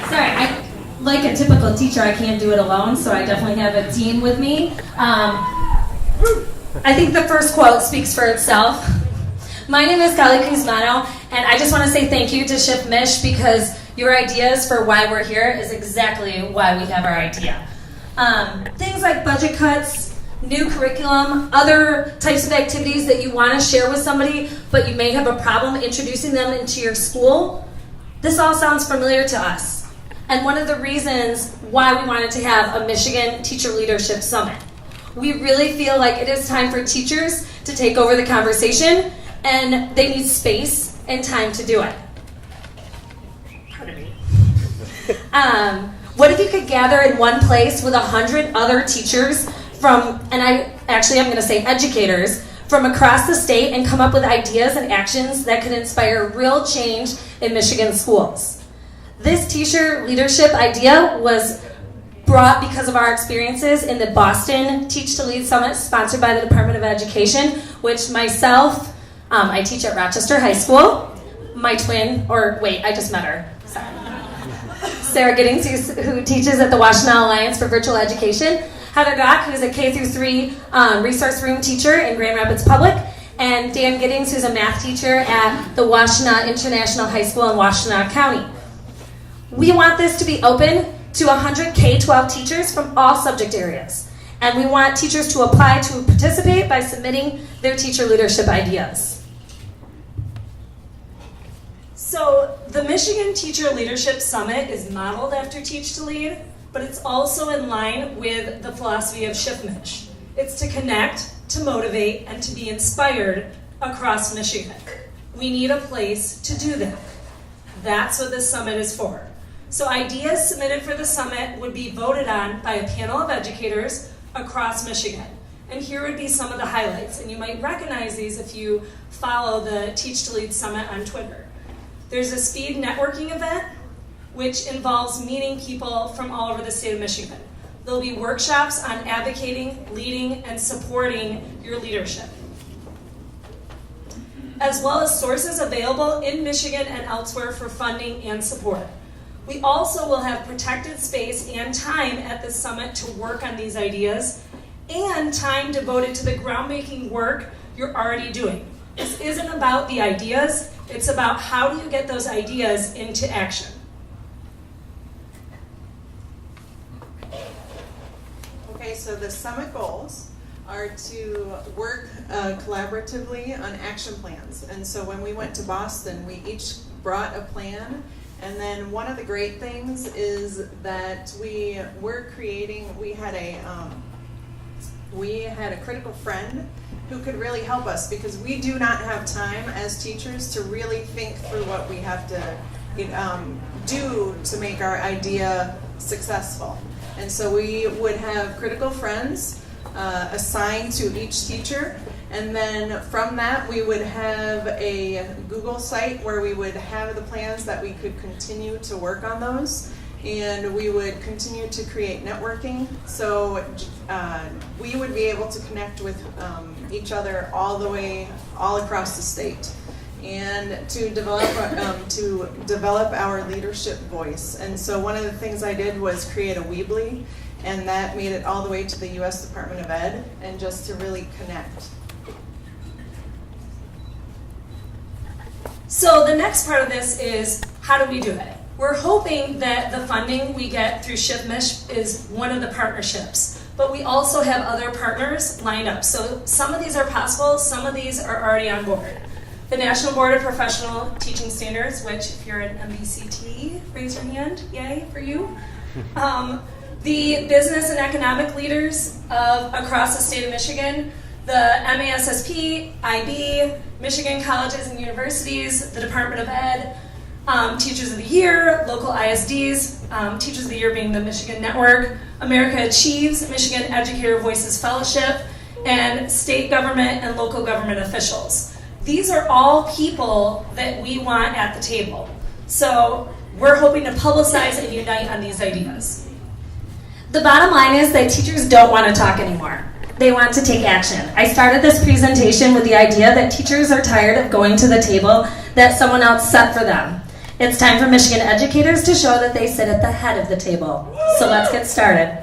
Sorry, like a typical teacher, I can't do it alone, so I definitely have a team with me. I think the first quote speaks for itself. My name is Kelley Cusmano, and I just want to say thank you to Shift Mich because your ideas for why we're here is exactly why we have our idea. Things like budget cuts, new curriculum, other types of activities that you want to share with somebody, but you may have a problem introducing them into your school. This all sounds familiar to us. And one of the reasons why we wanted to have a Michigan Teacher Leadership Summit. We really feel like it is time for teachers to take over the conversation, and they need space and time to do it. Pardon me. What if you could gather in one place with 100 other teachers from, and I'm going to say educators, from across the state and come up with ideas and actions that could inspire real change in Michigan schools. This teacher leadership idea was brought because of our experiences in the Boston Teach to Lead Summit sponsored by the Department of Education, which myself, I teach at Rochester High School. My twin, I just met her. Sorry. Sarah Giddings, who teaches at the Washtenaw Alliance for Virtual Education. Heather Gach, who's a K-3 resource room teacher in Grand Rapids Public. And Dan Giddings, who's a math teacher at the Washtenaw International High School in Washtenaw County. We want this to be open to 100 K-12 teachers from all subject areas. And we want teachers to apply to participate by submitting their teacher leadership ideas. So the Michigan Teacher Leadership Summit is modeled after Teach to Lead, but it's also in line with the philosophy of Shift Mich. It's to connect, to motivate, and to be inspired across Michigan. We need a place to do that. That's what this summit is for. So ideas submitted for the summit would be voted on by a panel of educators across Michigan. And here would be some of the highlights. And you might recognize these if you follow the Teach to Lead Summit on Twitter. There's a speed networking event, which involves meeting people from all over the state of Michigan. There'll be workshops on advocating, leading, and supporting your leadership, as well as sources available in Michigan and elsewhere for funding and support. We also will have protected space and time at this summit to work on these ideas and time devoted to the groundbreaking work you're already doing. This isn't about the ideas, it's about how do you get those ideas into action. Okay, so the summit goals are to work collaboratively on action plans. And so when we went to Boston, we each brought a plan. And then one of the great things is that we had a critical friend who could really help us because we do not have time as teachers to really think through what we have to do to make our idea successful. And so we would have critical friends assigned to each teacher. And then from that, we would have a Google site where we would have the plans that we could continue to work on those. And we would continue to create networking. So we would be able to connect with each other all across the state. And to develop our leadership voice. And so one of the things I did was create a Weebly, and that made it all the way to the U.S. Department of Ed, and just to really connect. So the next part of this is, how do we do it? We're hoping that the funding we get through Shift Mich is one of the partnerships, but we also have other partners lined up. So some of these are possible, some of these are already on board. The National Board of Professional Teaching Standards, which if you're an MBCT, raise your hand, yay for you. The business and economic leaders across the state of Michigan, the MASSP, IB, Michigan colleges and universities, the Department of Ed, Teachers of the Year, local ISDs, Teachers of the Year being the Michigan Network, America Achieves, Michigan Educator Voices Fellowship, and state government and local government officials. These are all people that we want at the table. So we're hoping to publicize and unite on these ideas. The bottom line is that teachers don't want to talk anymore. They want to take action. I started this presentation with the idea that teachers are tired of going to the table that someone else set for them. It's time for Michigan educators to show that they sit at the head of the table. So let's get started.